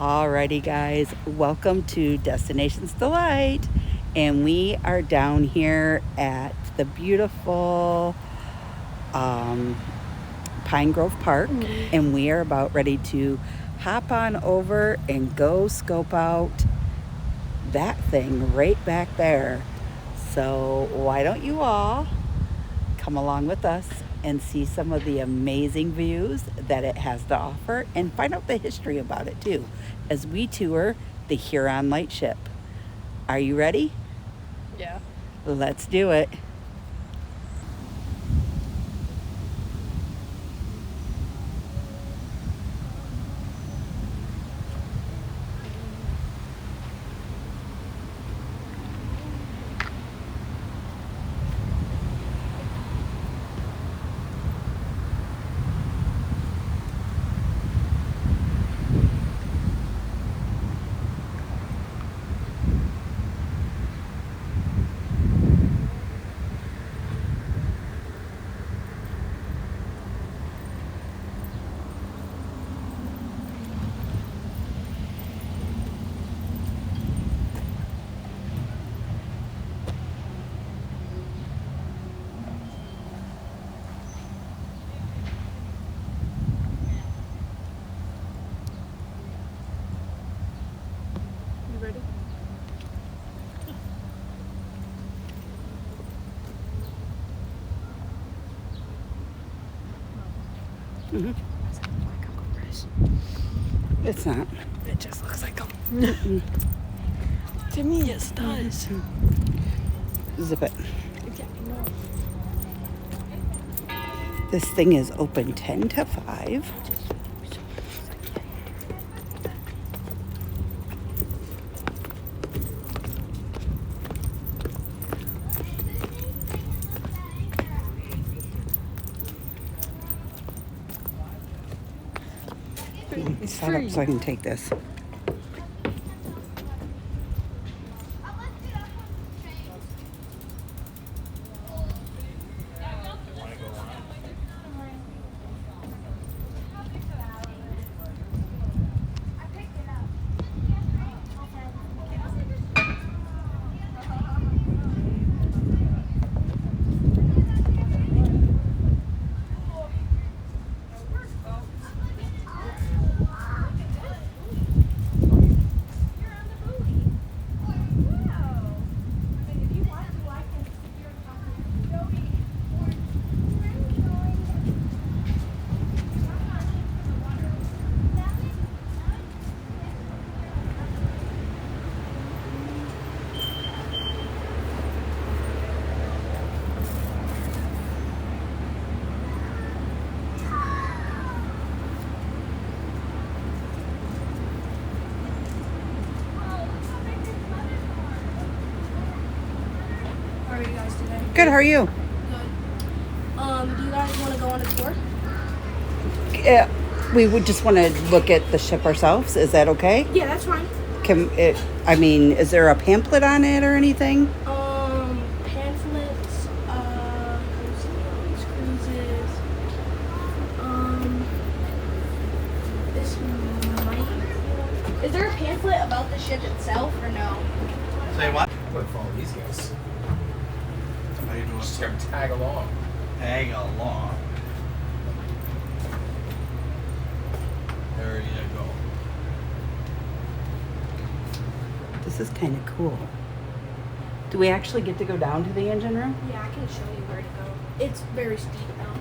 Alrighty guys, welcome to Destinations Delight, and we are down here at the beautiful Pine Grove Park, and we are about ready to hop on over and go scope out that thing right back there. So why don't you all come along with us and see some of the amazing views that it has to offer and find out the history about it too as we tour the Huron Lightship. Are you ready? Yeah. Let's do it. You ready? Mm-hmm. It's not. It just looks like them. To me, it does. Zip it. Okay, no. This thing is open 10 to 5. It's Set free. up so I can take this. How are you guys today? Good, how are you? Good. Do you guys want to go on a tour? We would just want to look at the ship ourselves. Is that okay? Yeah, that's fine. Is there a pamphlet on it or anything? Pamphlets, cruises, this might... Is there a pamphlet about the ship itself or no? Say what? I'm gonna follow these guys. How you doing? Just gonna tag along. Tag along. There you go. This is kind of cool. Do we actually get to go down to the engine room? Yeah, I can show you where to go. It's very steep,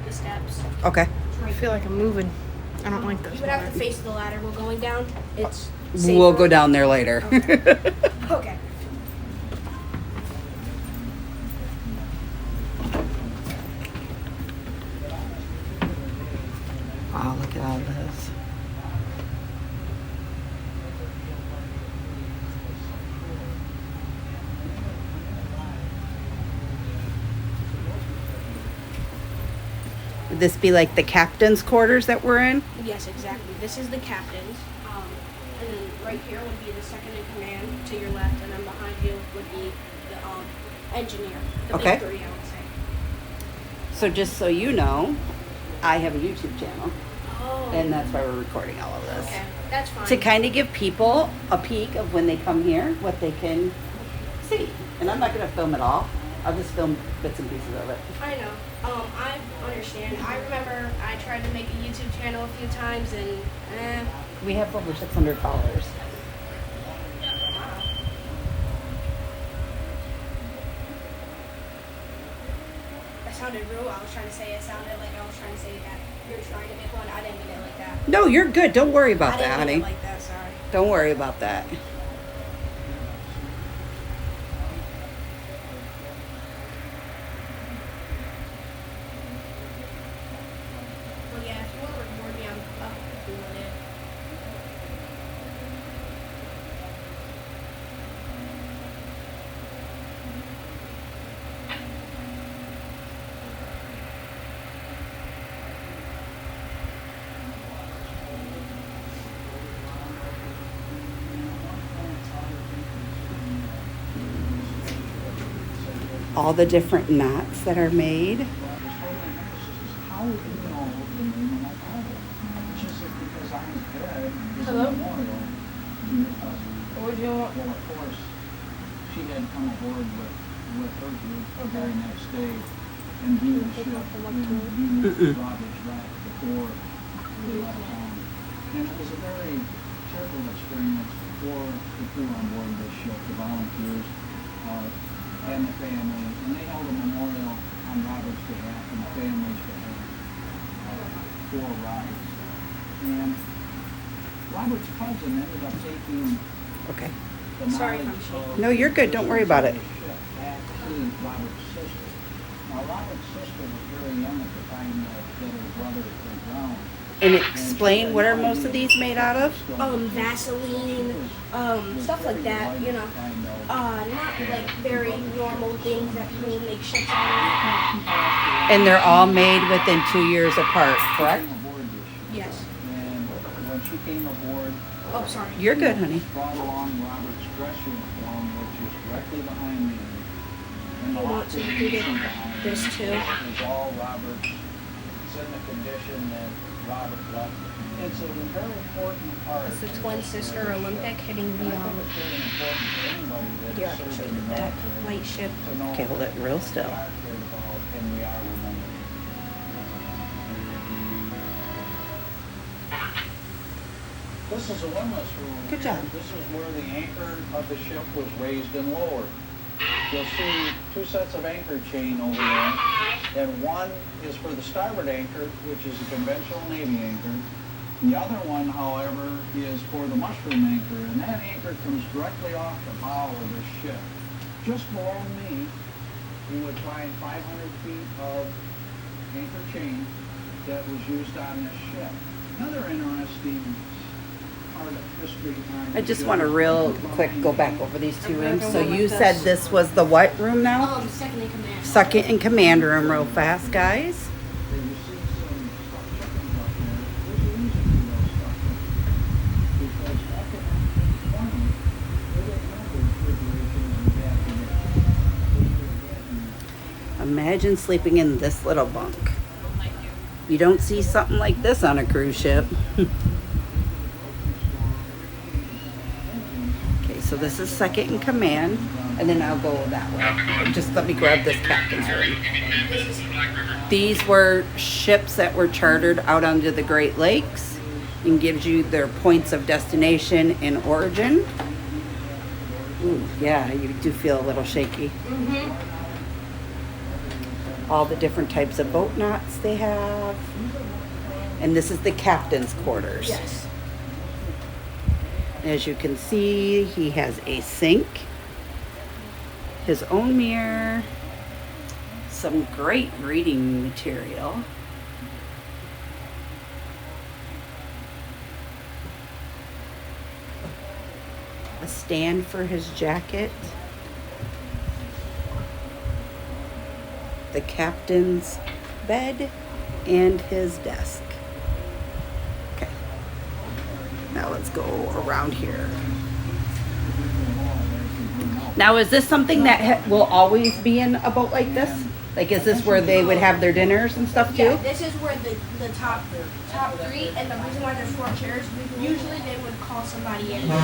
the steps. Okay. It's I right feel like I'm moving. I don't like this. You would have to face the ladder while going down. It's We'll safer. go down there later. Okay. Oh, look at all this. Would this be like the captain's quarters that we're in? Yes, exactly. This is the captain's. And then right here would be the second in command to your left, and then behind you would be the engineer. The Okay. big three, I would say. So just so you know, I have a YouTube channel, Oh. and that's why we're recording all of this. Okay. That's fine. to kind of give people a peek of when they come here, what they can see. And I'm not going to film it all. I'll just film bits and pieces of it. I know. I understand. I remember I tried to make a YouTube channel a few times and We have over 600 followers. that sounded rude. I was trying to say it sounded like I was trying to say that you're trying to make one. I didn't mean it like that. No, you're good. Don't worry about I that, didn't mean honey. it like that. Sorry. Don't worry about that. Well, yeah. If you want to record me, I'm doing it. All the different knots that are made. Hello? What would you want? Well, of course, she had come aboard with her group the very next day and viewed the ship and viewed Robert's wreck before they left home. And it was a very terrible experience for the crew on board this ship, the volunteers, and the family. And they held a memorial on Robert's behalf and the family's behalf for Robert. And Robert's cousin ended up taking Okay. the Sorry if I'm knowledge shaking. of No, you're good. Don't worry about it. the ship back to Robert's sister. Now, Robert's sister was very young at the time that her brother had drowned. And explain what are most of these made out of? Vaseline, stuff like that, you know. Not like very normal things that people make ships out of. And they're all made within 2 years apart, correct? Yes. And when she came aboard, Oh, sorry. You're good, honey. brought along Robert's dress uniform, which is directly behind me. And the You want to locker do room behind this me too? is all Robert's. It's in the condition that Robert left. It's a very important part. It's the twin sister Olympic hitting the here I can show you the back lightship. Okay, hold it real still. And we are remembered. This is a windlass room. Good job. This is where the anchor of the ship was raised and lowered. You'll see two sets of anchor chain over there, and one is for the starboard anchor, which is a conventional Navy anchor. The other one, however, is for the mushroom anchor, and that anchor comes directly off the bow of the ship. Just below me, you would find 500 feet of anchor chain that was used on this ship. Another interesting part of history on I the just ship want to real is quick go back over these two rooms. So Everyone you like said this. this was the what room now? Second in command. Second in command room real fast, guys. that you see some stuff chickens up there. There's a reason for those stuff chickens. Because back in 1920, they didn't have the refrigeration and gas. Imagine sleeping in this little bunk. You don't see something like this on a cruise ship. Okay, so this is second in command, and then I'll go that way. Just let me grab this captain's room. These were ships that were chartered out onto the Great Lakes and gives you their points of destination and origin. Ooh, yeah, you do feel a little shaky. All the different types of boat knots they have. And this is the captain's quarters. Yes. As you can see, he has a sink, his own mirror, some great reading material. A stand for his jacket. The captain's bed and his desk. Okay. Now let's go around here. Now, is this something that will always be in a boat like this? Like, is this where they would have their dinners and stuff Yeah, too? this is where the top three, and the reason why there's 4 chairs, usually they would call somebody in to eat with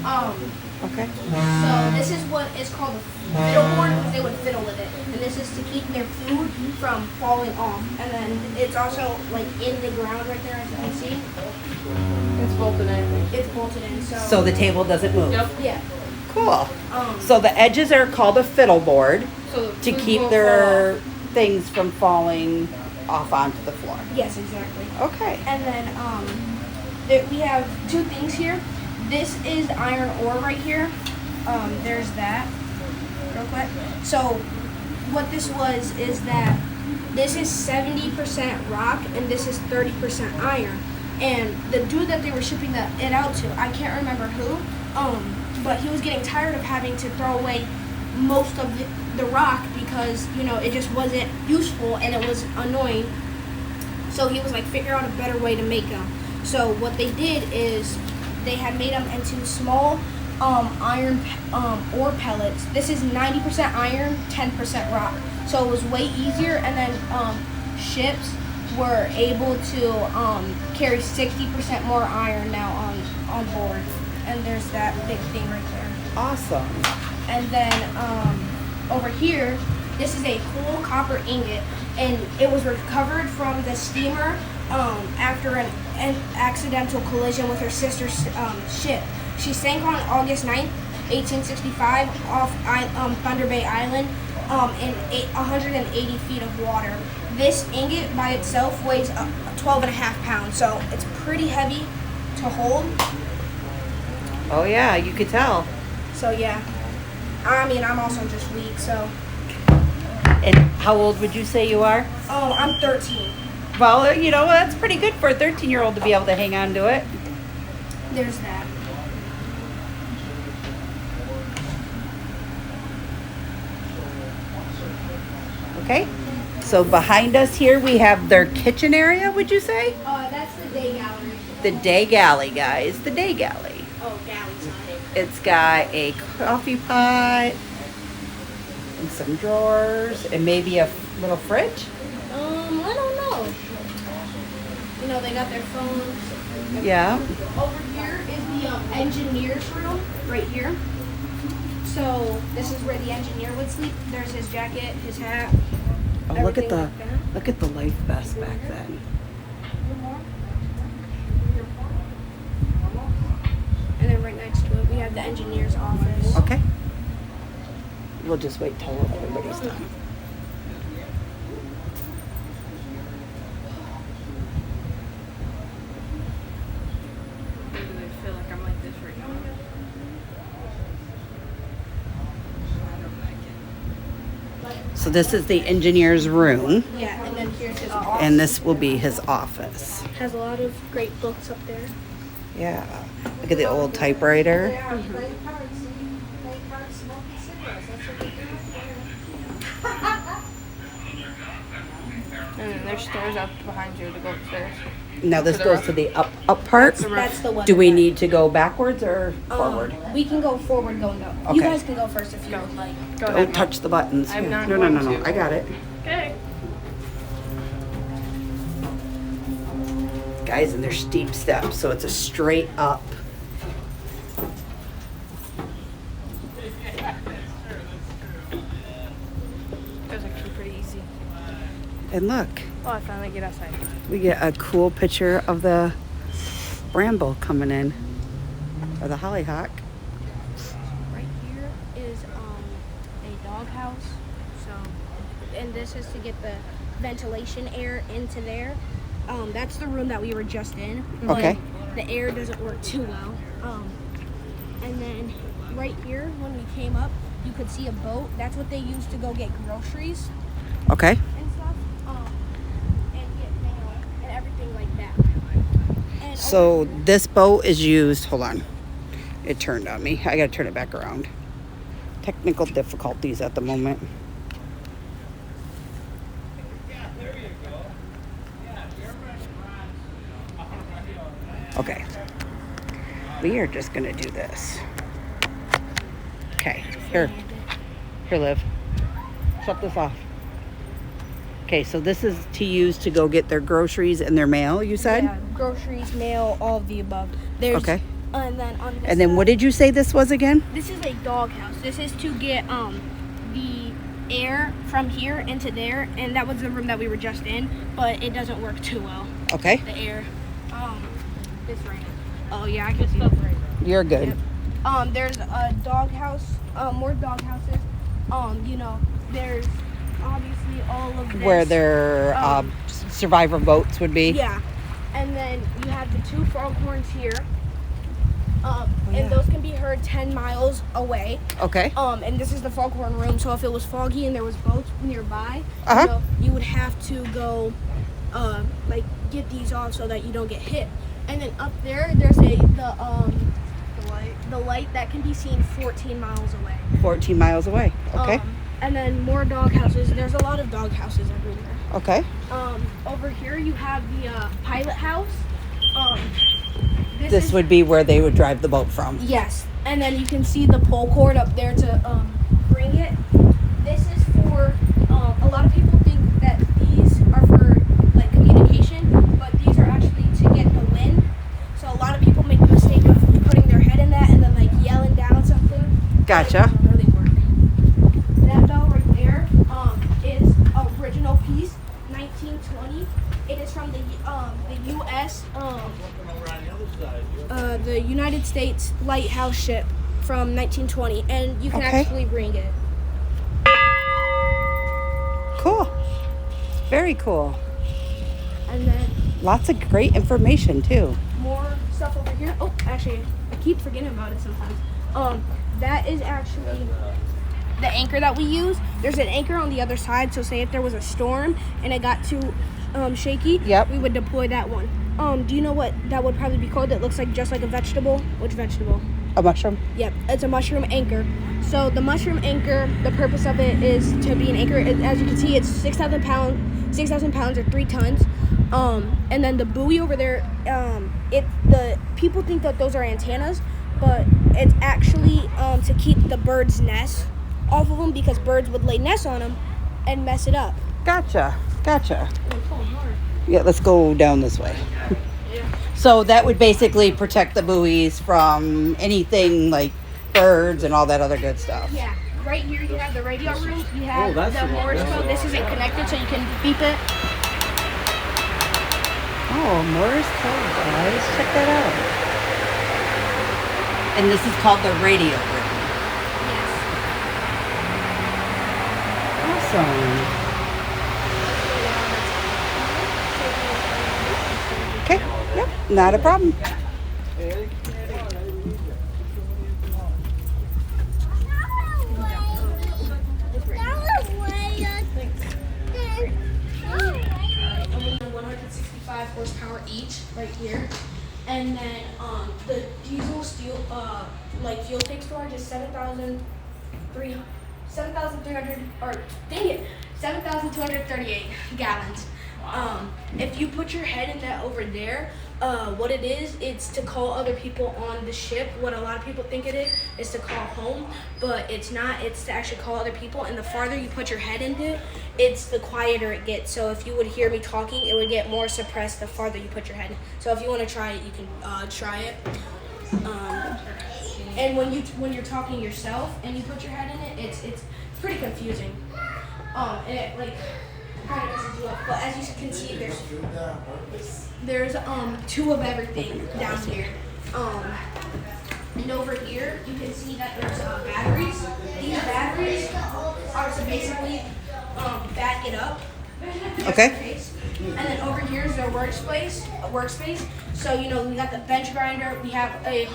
them. Okay. So this is what is called a fiddle board, because they would fiddle with it, and this is to keep their food from falling off. And then it's also like in the ground right there, as you can see. It's bolted in. It's bolted in. So the table doesn't move. Yep. Yeah. Cool. Um, So the edges are called a fiddle board So the to food keep won't their things from falling off onto the floor. yes, exactly. Okay. And then we have 2 things here. This is iron ore right here. There's that. Real quick. So what this was is that this is 70% rock and this is 30% iron. And the dude that they were shipping it out to, I can't remember who, but he was getting tired of having to throw away most of the rock because, you know, it just wasn't useful and it was annoying. So he was like, figure out a better way to make them. So what they did is they had made them into small iron ore pellets. This is 90% iron, 10% rock. So it was way easier, and then ships were able to carry 60% more iron now on board. And there's that big thing right there. Awesome. And then over here, this is a cool copper ingot, and it was recovered from the steamer after an accidental collision with her sister's ship. She sank on August 9th, 1865 off Thunder Bay Island in 180 feet of water. This ingot by itself weighs 12.5 pounds, so it's pretty heavy to hold. Oh yeah, you could tell. So yeah, I mean, I'm also just weak, so. And how old would you say you are? Oh, I'm 13. Well, you know, that's pretty good for a 13-year-old to be able to hang on to it. There's that. Okay. So behind us here we have their kitchen area, would you say? That's the day gallery. The day galley, guys. The day galley. Oh, galley side. It's got a coffee pot and some drawers and maybe a little fridge. I don't know. You know, they got their phones. Yeah. Over here is the engineer's room, right here. So this is where the engineer would sleep. There's his jacket, his hat. Oh, look at everything the like that. look at the life vest back then. And then right next to it, we have the engineer's office. Okay. We'll just wait till everybody's done. I feel like I'm like this right now. So this is the engineer's room, Yeah, and then here's his office. and this will be his office. Has a lot of great books up there. Yeah. Look at the old typewriter. And then there's stairs up behind you to go upstairs. Now this goes to the up part. That's the one. Do we need to go backwards or forward? We can go forward, going up. Okay. You guys can go first if you would like. Go ahead. Don't touch the buttons. I'm not No. going to. I got it. Okay. Guys, and they're steep steps, so it's a straight up. That was actually pretty easy. And look, Oh, I finally get outside. we get a cool picture of the bramble coming in, or the hollyhock. Right here is a doghouse. So, and this is to get the ventilation air into there. That's the room that we were just in. But Okay. the air doesn't work too well. And then right here, when we came up, you could see a boat. That's what they use to go get groceries Okay. and stuff. And get mail and everything like that. And So this boat is used. Hold on. It turned on me. I gotta turn it back around. Technical difficulties at the moment. Okay. We are just gonna do this. Okay. Here, Liv. shut this off. Okay, so this is to use to go get their groceries and their mail, you said? Yeah, groceries, mail, all of the above. There's, Okay. And then on this And then what side, did you say this was again? this is a dog house. This is to get the air from here into there, and that was the room that we were just in, but it doesn't work too well. Okay. The air. This right. Oh yeah, I can see it. You're good. Yep. There's a dog house, more dog houses. You know, there's obviously all of this. Where their survivor boats would be. Yeah. And then you have the two foghorns here. yeah. And those can be heard 10 miles away. Okay. And this is the Foghorn Room, so if it was foggy and there was boats nearby, you would have to go, like, get these off so that you don't get hit. And then up there, there's the light that can be seen 14 miles away. 14 miles away. Okay. And then more dog houses. There's a lot of dog houses everywhere. Okay. Over here you have the pilot house. This would be where they would drive the boat from. Yes, and then you can see the pole cord up there to bring it. This is for a lot of people think that these are for like communication, but these are actually to get the wind. So a lot of people make the mistake of putting their head in that and then like yelling down something. Gotcha. It doesn't really work. That bell right there is original piece, 1920. It is from the U.S. The United States Lighthouse ship from 1920, and you can actually ring it. Cool. Very cool. And then Lots of great information too. more stuff over here. Oh, actually, I keep forgetting about it sometimes. That is actually the anchor that we use. There's an anchor on the other side, so say if there was a storm and it got too shaky, we would deploy that one. Do you know what that would probably be called? It looks like just like a vegetable. Which vegetable? A mushroom? Yep, it's a mushroom anchor. So the mushroom anchor, the purpose of it is to be an anchor. As you can see, it's 6,000 pounds or 3 tons. And then the buoy over there, the people think that those are antennas, but it's actually to keep the birds' nests off of them, because birds would lay nests on them and mess it up. Gotcha. Yeah, let's go down this way. So that would basically protect the buoys from anything like birds and all that other good stuff. Yeah. Right here you have the radio room. You have the Morse code. This isn't connected, so you can beep it. Oh, Morse code, guys. Check that out. And this is called the radio room. Yes. Awesome. Okay, yep, not a problem. Horsepower each right here, and then the diesel steel fuel tank storage is 7,238 gallons. If you put your head in that over there, what it is, it's to call other people on the ship. What a lot of people think it is to call home, but it's not. It's to actually call other people, and the farther you put your head into it, it's the quieter it gets. So if you would hear me talking, it would get more suppressed the farther you put your head in. So if you want to try it, you can try it. And when you're talking yourself and you put your head in it, it's pretty confusing. And it like kind of messes you up. But as you can see, there's 2 of everything down here. And over here, you can see that there's batteries. These batteries are to basically back it up. Okay. And then over here is their workspace. So we got the bench grinder. We have an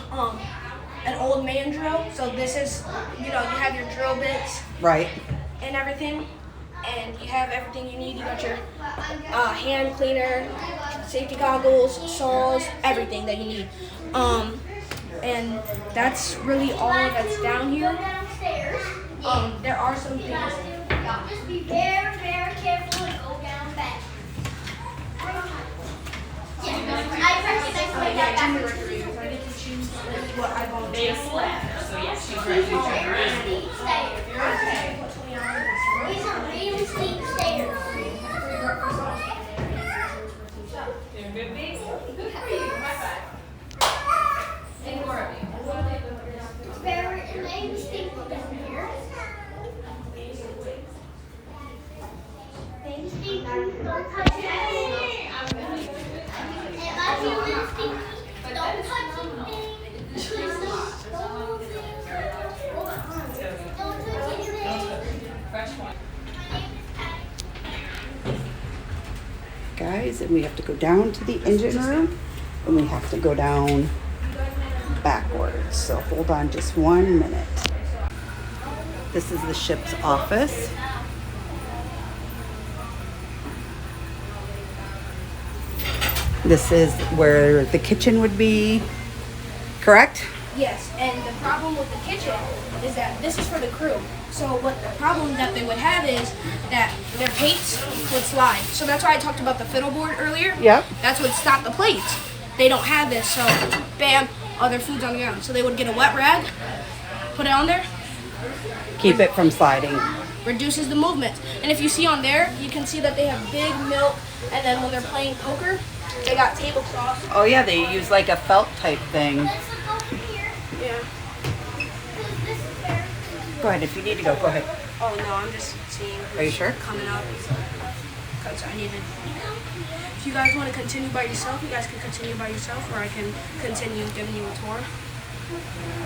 old man drill. So this is you have your drill bits. Right. And everything. And you have everything you need. You got your hand cleaner, safety goggles, saws, everything that you need. And that's really all that's down here. There are some things. Just be very, very careful and go down back. I recognize my dad back. I need to choose what I want. They slept, so yeah, she's right. Stay. guys, and we have to go down to the engine room, and we have to go down backwards. So hold on just 1 minute. This is the ship's office. This is where the kitchen would be, correct? Yes, and the problem with the kitchen is that this is for the crew. So what the problem that they would have is that their plates would slide. So that's why I talked about the fiddle board earlier. Yep. That's what stopped the plates. They don't have this, so bam, all their food's on the ground. So they would get a wet rag, put it on there, Keep it from sliding. reduces the movement. And if you see on there, you can see that they have big milk, and then when they're playing poker, they got tablecloths. Oh yeah, they use like a felt type thing. Yeah. Go ahead, if you need to go ahead. Oh no, I'm just seeing Are you sure? coming up. Because I needed. If you guys want to continue by yourself, you guys can continue by yourself, or I can continue giving you a tour.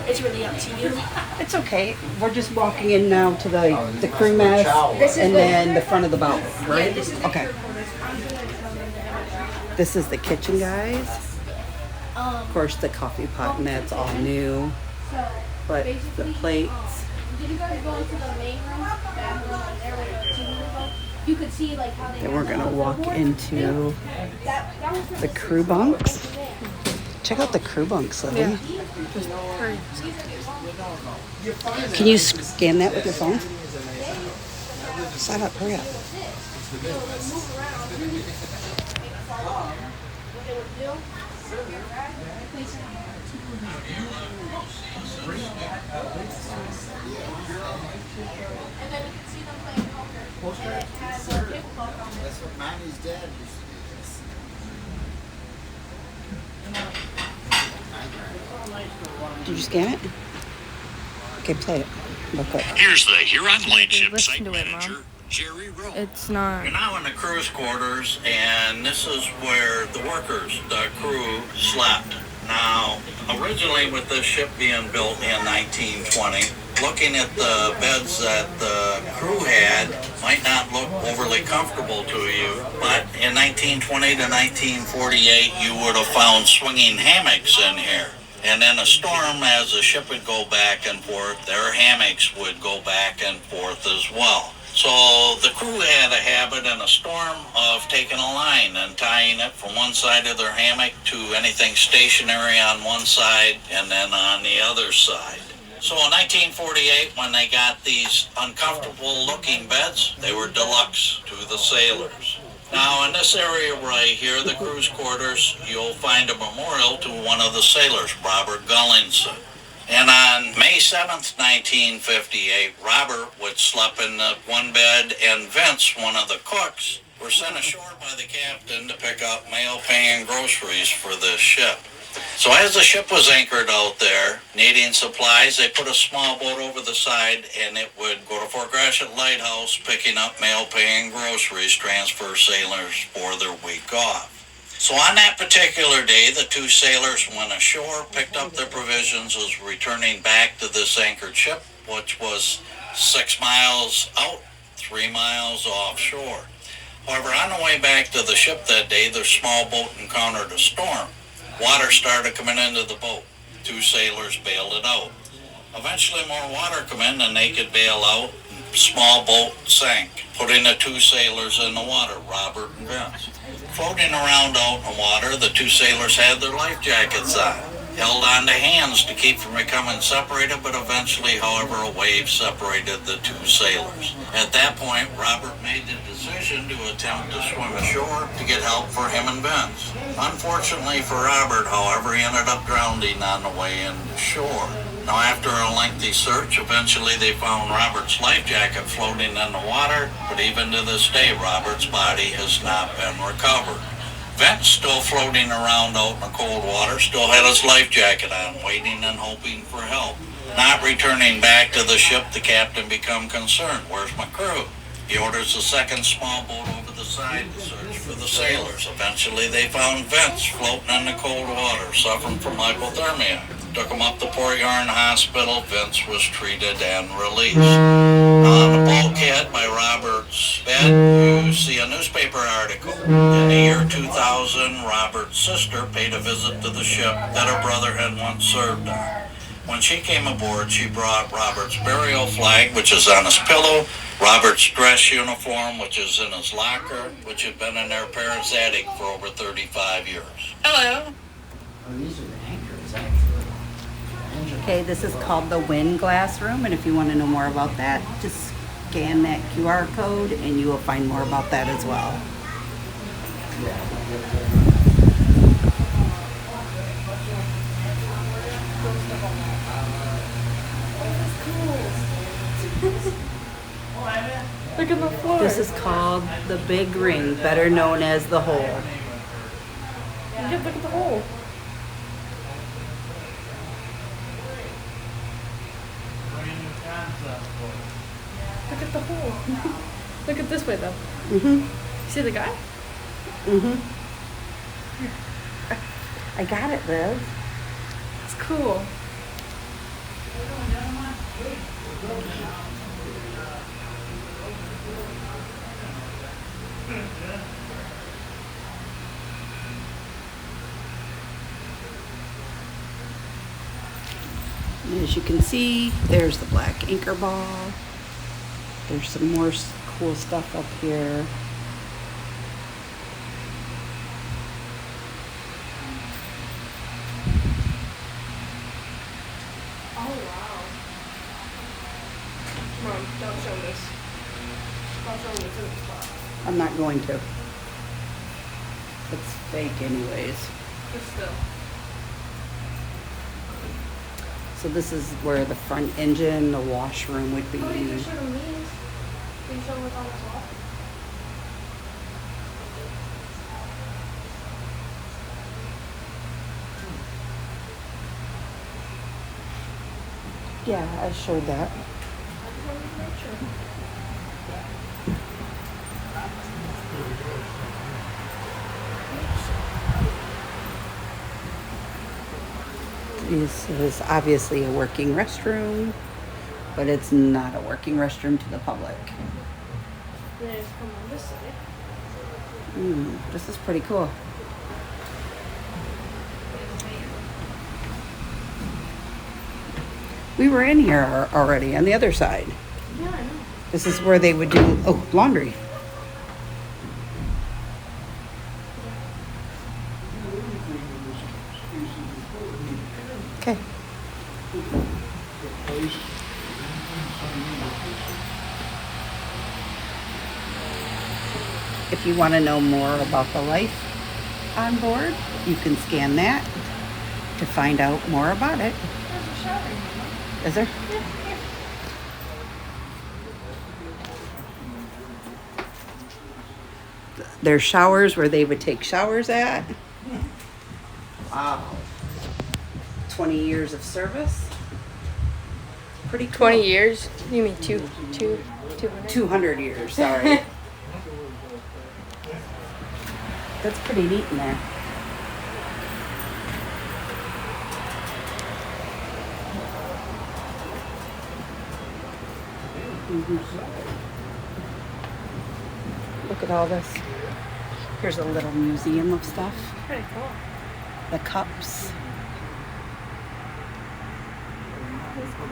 It's really up to you. It's okay. We're just walking in now to the crew mess This is and then the front of the boat, right? Yeah, this is the Okay. crew quarters. I'm gonna show them. This is the kitchen, guys. Of course, the coffee pot and that's all new, So but the basically, plates. did you guys go into the main room? Bathroom on there where the TV would go? You could see like how they. Then we're gonna walk into That was for the crew bunks. Check out the crew bunks, Lily. Can you scan that with your phone? Sign up, hurry up. what they would do. And then you can see them playing poker. And it has a tablecloth on it. That's what Mommy's dad used to do. Did you scan it? Okay, play it real quick. Here's the Huron Lightship Listen site to it, Mom. manager, Jerry Rowe. It's not. We're now in the crew's quarters, and this is where the workers, the crew, slept. Now, originally with this ship being built in 1920, looking at the beds that the crew had might not look overly comfortable to you, but in 1920 to 1948, you would have found swinging hammocks in here. And in a storm, as the ship would go back and forth, their hammocks would go back and forth as well. So the crew had a habit in a storm of taking a line and tying it from one side of their hammock to anything stationary on one side and then on the other side. So in 1948, when they got these uncomfortable looking beds, they were deluxe to the sailors. Now in this area right here, the crew's quarters, you'll find a memorial to one of the sailors, Robert Gullingson. And on May 7th, 1958, Robert, which slept in the one bed, and Vince, one of the cooks, were sent ashore by the captain to pick up mail-paying groceries for this ship. So as the ship was anchored out there, needing supplies, they put a small boat over the side, and it would go to Waugoshance Lighthouse, picking up mail-paying groceries, transfer sailors for their week off. So on that particular day, the two sailors went ashore, picked up their provisions, was returning back to this anchored ship, which was 6 miles out, 3 miles offshore. However, on the way back to the ship that day, their small boat encountered a storm. Water started coming into the boat. Two sailors bailed it out. Eventually more water come in than they could bail out. Small boat sank, putting the two sailors in the water, Robert and Vince. Floating around out in the water, the two sailors had their life jackets on, held on to hands to keep from becoming separated, but eventually, however, a wave separated the two sailors. At that point, Robert made the decision to attempt to swim ashore to get help for him and Vince. Unfortunately for Robert, however, he ended up drowning on the way into shore. Now, after a lengthy search, eventually they found Robert's life jacket floating in the water, but even to this day, Robert's body has not been recovered. Vince, still floating around out in the cold water, still had his life jacket on, waiting and hoping for help. Not returning back to the ship, the captain became concerned. Where's my crew? He orders a second small boat over the side to search for the sailors. Eventually they found Vince floating in the cold water, suffering from hypothermia. took him up to Port Huron Hospital. Vince was treated and released. On the bulkhead by Robert's bed, you see a newspaper article. In the year 2000, Robert's sister paid a visit to the ship that her brother had once served on. When she came aboard, she brought Robert's burial flag, which is on his pillow, Robert's dress uniform, which is in his locker, which had been in their parents' attic for over 35 years. Hello. Oh, these are the anchors, actually. Okay, this is called the wind glass room, and if you want to know more about that, just scan that QR code and you will find more about that as well. Look at the floor. This is called the big ring, better known as the hole. Yeah, look at the hole. Look at the hole. Look at this way though. See the guy? I got it, Liv. It's cool. As you can see, there's the black anchor ball. There's some more cool stuff up here. Oh wow. Mom, don't show this. Don't show this in the spot. I'm not going to. It's fake anyways. But still. So this is where the front engine, the washroom would be. Oh, you can show them these. Can you show them what's on this wall? Yeah, I showed that. I just wanted to make sure. This is obviously a working restroom, but it's not a working restroom to the public. Then just come on this side. This is pretty cool. We were in here already on the other side. Yeah, I know. This is where they would do, laundry. Okay. If you want to know more about the life on board, you can scan that to find out more about it. There's a shower in here, Mom. Is there? There's showers where they would take showers at. Wow. 20 years of service. Pretty cool. 20 years? You mean 200? 200 years, sorry. That's pretty neat in there. Look at all this. Here's a little museum of stuff. Pretty cool. The cups. That's cool.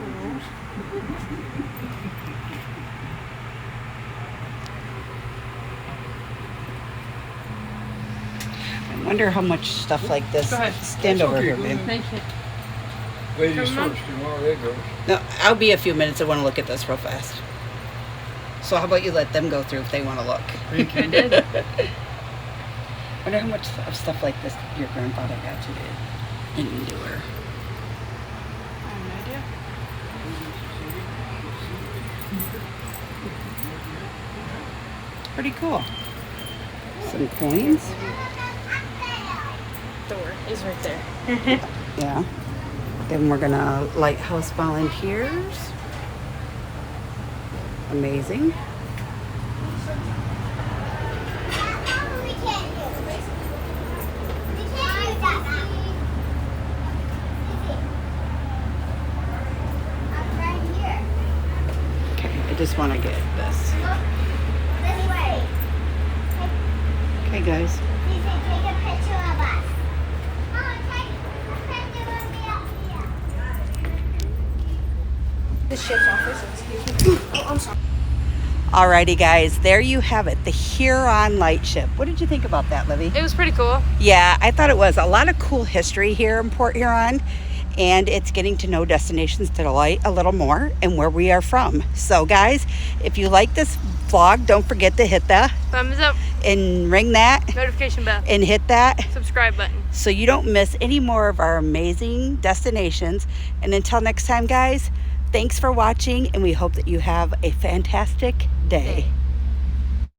I wonder how much stuff like this. Go ahead. Stand over here, babe. Thank you. Ladies Come on. first, tomorrow there goes. No, I'll be a few minutes. I want to look at this real fast. So how about you let them go through if they want to look? I did. Wonder how much of stuff like this your grandfather got you to endure. I have no idea. Pretty cool. Some coins. Door is right there. Yeah. Then we're gonna lighthouse volunteers. Amazing. just want to get this. This way. Okay, guys. Take a picture of us. Oh, take a picture of me up here. The ship's office, excuse me. Oh, I'm sorry. Alrighty, guys. There you have it. The Huron Lightship. What did you think about that, Livy? It was pretty cool. Yeah, I thought it was a lot of cool history here in Port Huron, and it's getting to know Destinations Delight a little more and where we are from. So guys, if you like this vlog, don't forget to hit the Thumbs up, and ring that notification bell, and hit that subscribe button. so you don't miss any more of our amazing destinations. And until next time, guys, thanks for watching, and we hope that you have a fantastic day.